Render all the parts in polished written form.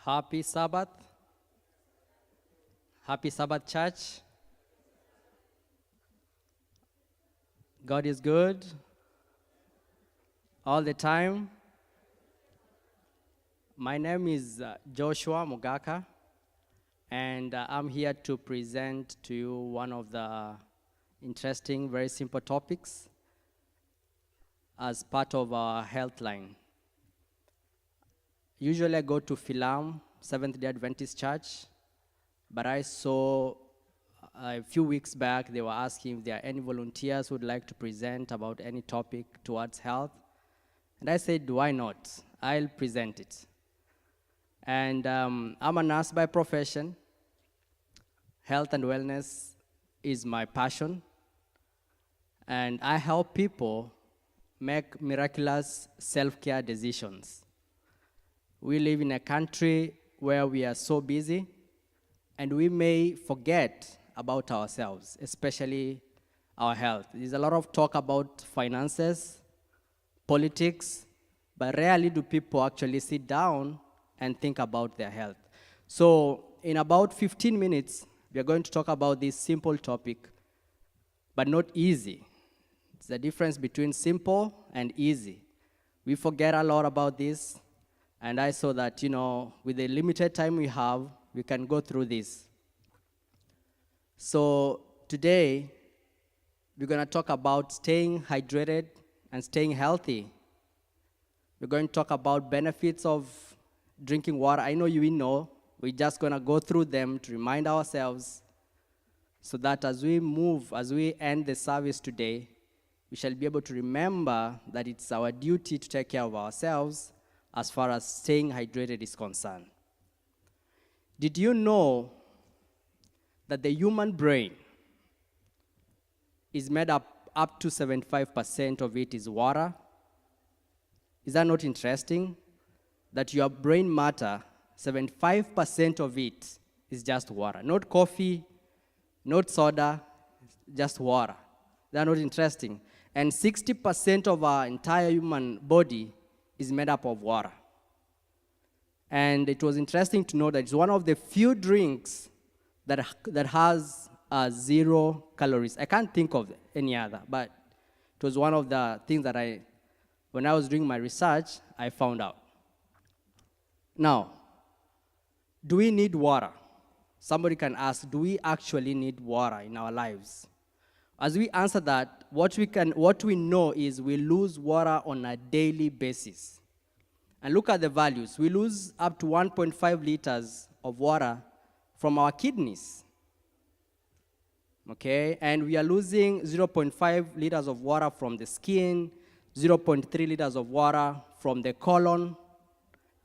Happy Sabbath. Happy Sabbath, church. God is good all the time. My name is Joshua Mogaka, and I'm here to present to you one of the interesting, very simple topics as part of our Healthline. Usually I go to Philam, Seventh-day Adventist Church, but I saw a few weeks back they were asking if there are any volunteers who would like to present about any topic towards health. And I said, why not? I'll present it. And I'm a nurse by profession. Health and wellness is my passion. And I help people make miraculous self-care decisions. We live in a country where we are so busy, and we may forget about ourselves, especially our health. There's a lot of talk about finances, politics, but rarely do people actually sit down and think about their health. So in about 15 minutes, we are going to talk about this simple topic, but not easy. It's the difference between simple and easy. We forget a lot about this, and I saw that, with the limited time we have, we can go through this. So today, we're going to talk about staying hydrated and staying healthy. We're going to talk about benefits of drinking water. I know you know. We're just going to go through them to remind ourselves so that as we end the service today, we shall be able to remember that it's our duty to take care of ourselves as far as staying hydrated is concerned. Did you know that the human brain is made up to 75% of it is water? Is that not interesting? That your brain matter, 75% of it is just water. Not coffee, not soda, just water. Is that not interesting? And 60% of our entire human body is made up of water. And it was interesting to know that it's one of the few drinks that has 0 calories. I can't think of any other, but it was one of the things that when I was doing my research, I found out. Now, do we need water? Somebody can ask, do we actually need water in our lives? As we answer that, what we know is we lose water on a daily basis. And look at the values. We lose up to 1.5 liters of water from our kidneys. Okay? And we are losing 0.5 liters of water from the skin, 0.3 liters of water from the colon,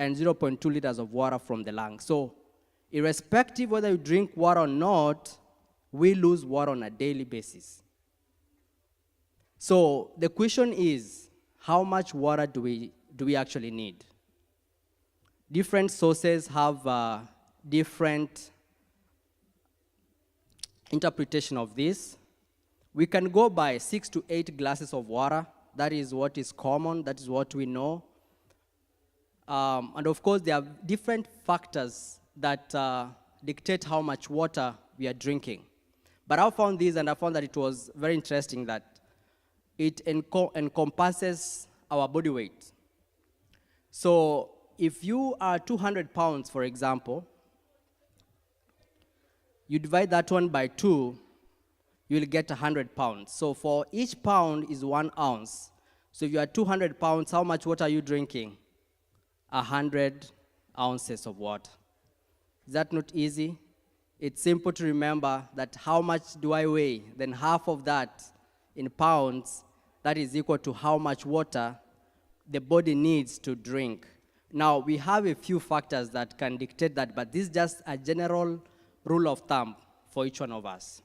and 0.2 liters of water from the lungs. So, irrespective whether you drink water or not, we lose water on a daily basis. So the question is, how much water do we actually need? Different sources have different interpretation of this. We can go by 6 to 8 glasses of water. That is what is common. That is what we know. And of course, there are different factors that dictate how much water we are drinking. But I found this, and I found that it was very interesting that it encompasses our body weight. So if you are 200 pounds, for example, you divide that one by 2, you'll get 100 pounds. So for each pound is 1 ounce. So if you are 200 pounds, how much water are you drinking? 100 ounces of water. Is that not easy? It's simple to remember that how much do I weigh? Then half of that in pounds, that is equal to how much water the body needs to drink. Now, we have a few factors that can dictate that, but this is just a general rule of thumb for each one of us.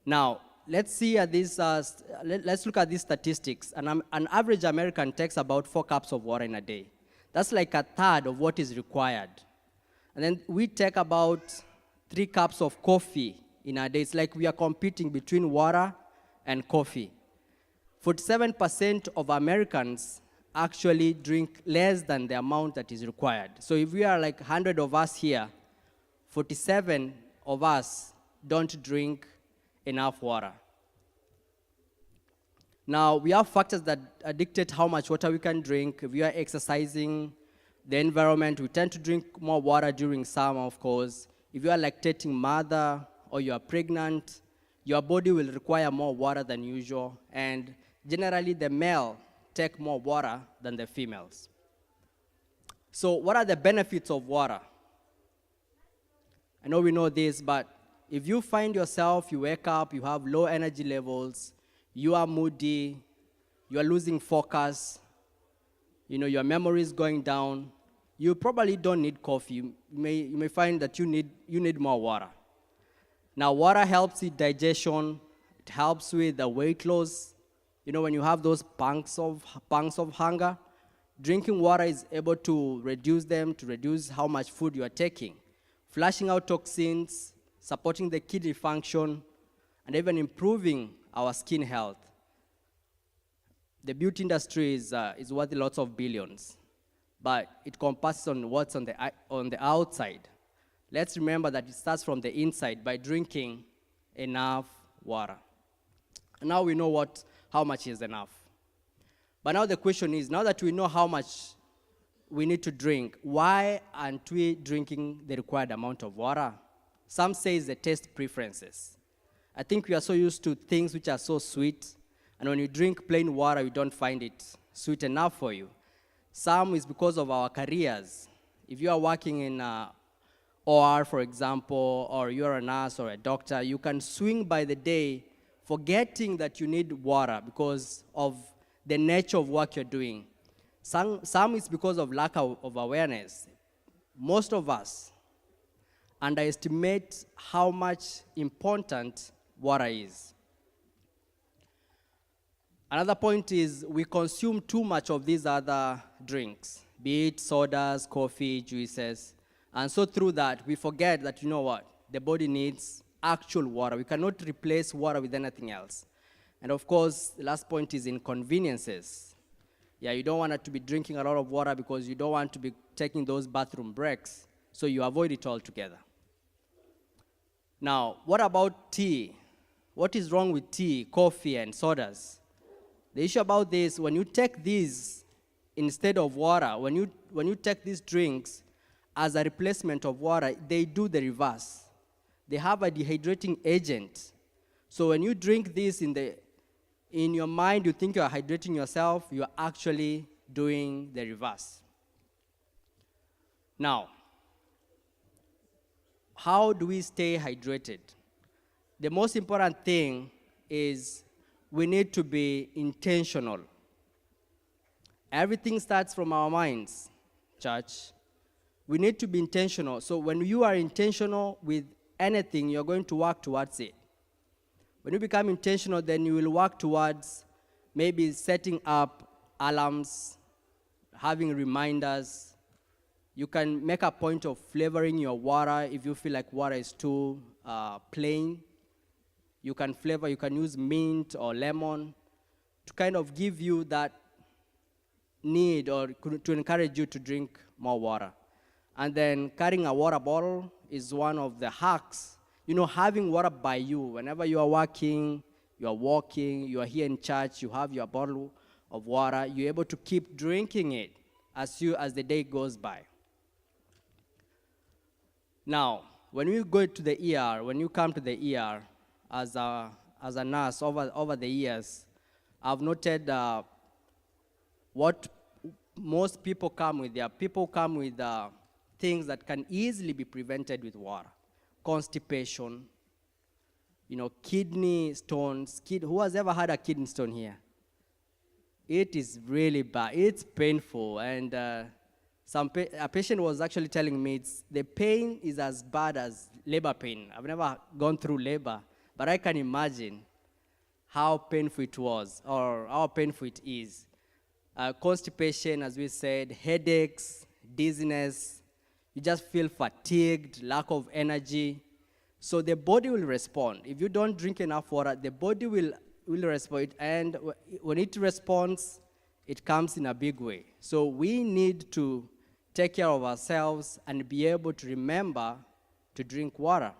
Now, let's see at this. Let's look at these statistics. An average American takes about 4 cups of water in a day. That's like a third of what is required. And then we take about 3 cups of coffee in a day. It's like we are competing between water and coffee. 47% of Americans actually drink less than the amount that is required. So if we are like 100 of us here, 47 of us don't drink enough water. Now, we have factors that dictate how much water we can drink. If we are exercising, the environment, we tend to drink more water during summer, of course. If you are lactating mother or you are pregnant, your body will require more water than usual. And generally, the male take more water than the females. So what are the benefits of water? I know we know this, but if you find yourself, you wake up, you have low energy levels, you are moody, you are losing focus, your memory is going down, you probably don't need coffee. You may find that you need more water. Now, water helps with digestion. It helps with the weight loss. When you have those pangs of hunger, drinking water is able to reduce them, to reduce how much food you are taking, flushing out toxins, supporting the kidney function, and even improving our skin health. The beauty industry is worth lots of billions, but it compasses on what's on the outside. Let's remember that it starts from the inside by drinking enough water. And now we know how much is enough. But now the question is, now that we know how much we need to drink, why aren't we drinking the required amount of water? Some say it's the taste preferences. I think we are so used to things which are so sweet, and when you drink plain water, you don't find it sweet enough for you. Some is because of our careers. If you are working in OR, for example, or you're a nurse or a doctor, you can swing by the day forgetting that you need water because of the nature of work you're doing. Some is because of lack of awareness. Most of us underestimate how much important water is. Another point is we consume too much of these other drinks, be it sodas, coffee, juices. And so through that, we forget that, the body needs actual water. We cannot replace water with anything else. And of course, the last point is inconveniences. Yeah, you don't want to be drinking a lot of water because you don't want to be taking those bathroom breaks, so you avoid it altogether. Now, what about tea? What is wrong with tea, coffee, and sodas? The issue about this, when you take these instead of water, when you take these drinks as a replacement of water, they do the reverse. They have a dehydrating agent. So when you drink this in your mind, you think you are hydrating yourself, you are actually doing the reverse. Now, how do we stay hydrated? The most important thing is we need to be intentional. Everything starts from our minds, church. We need to be intentional. So when you are intentional with anything, you're going to work towards it. When you become intentional, then you will work towards maybe setting up alarms, having reminders. You can make a point of flavoring your water if you feel like water is too plain. You can flavor, you can use mint or lemon to kind of give you that need or to encourage you to drink more water. And then carrying a water bottle is one of the hacks. Having water by you, whenever you are working, you are walking, you are here in church, you have your bottle of water, you're able to keep drinking it as the day goes by. Now, when you go to the ER, when you come to the ER as a nurse over the years, I've noted what most people come with. People come with things that can easily be prevented with water. Constipation, kidney stones. Who has ever had a kidney stone here? It is really bad. It's painful. And a patient was actually telling me the pain is as bad as labor pain. I've never gone through labor, but I can imagine how painful it was or how painful it is. Constipation, as we said, headaches, dizziness. You just feel fatigued, lack of energy. So the body will respond. If you don't drink enough water, the body will respond. And when it responds, it comes in a big way. So we need to take care of ourselves and be able to remember to drink water.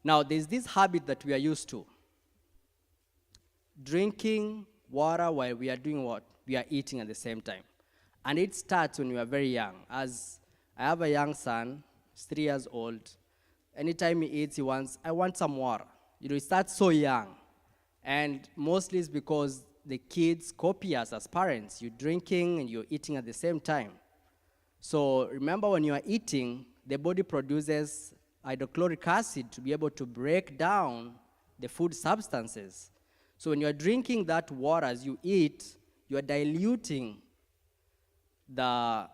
Now, there's this habit that we are used to. Drinking water while we are doing what? We are eating at the same time. And it starts when we are very young. As I have a young son, he's 3 years old. Anytime he eats, he wants, I want some water. It starts so young. And mostly it's because the kids copy us as parents. You're drinking and you're eating at the same time. So remember, when you are eating, the body produces hydrochloric acid to be able to break down the food substances. So when you're drinking that water as you eat, you're diluting the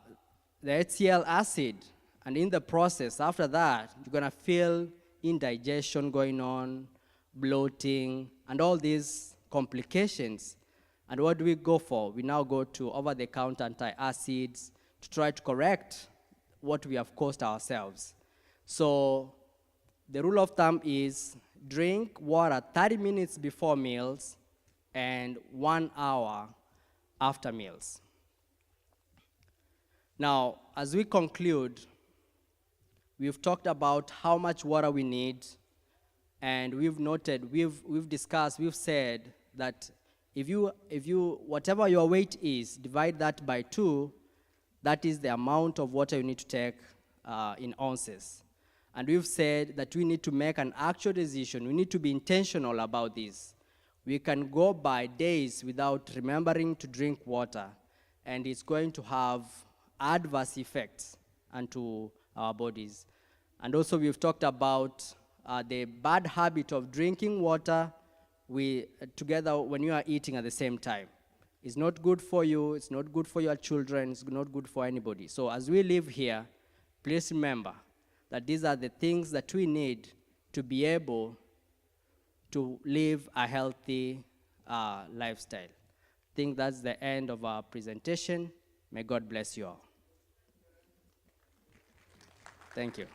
HCl acid. And in the process, after that, you're going to feel indigestion going on, bloating, and all these complications. And what do we go for? We now go to over-the-counter antacids to try to correct what we have caused ourselves. So the rule of thumb is drink water 30 minutes before meals and 1 hour after meals. Now, as we conclude, we've talked about how much water we need, and we've noted, we've discussed, we've said that if you whatever your weight is, divide that by 2, that is the amount of water you need to take in ounces. And we've said that we need to make an actual decision. We need to be intentional about this. We can go by days without remembering to drink water, and it's going to have adverse effects onto our bodies. And also we've talked about the bad habit of drinking water together when you are eating at the same time. It's not good for you, it's not good for your children, it's not good for anybody. So as we live here, please remember that these are the things that we need to be able to live a healthy lifestyle. I think that's the end of our presentation. May God bless you all. Thank you.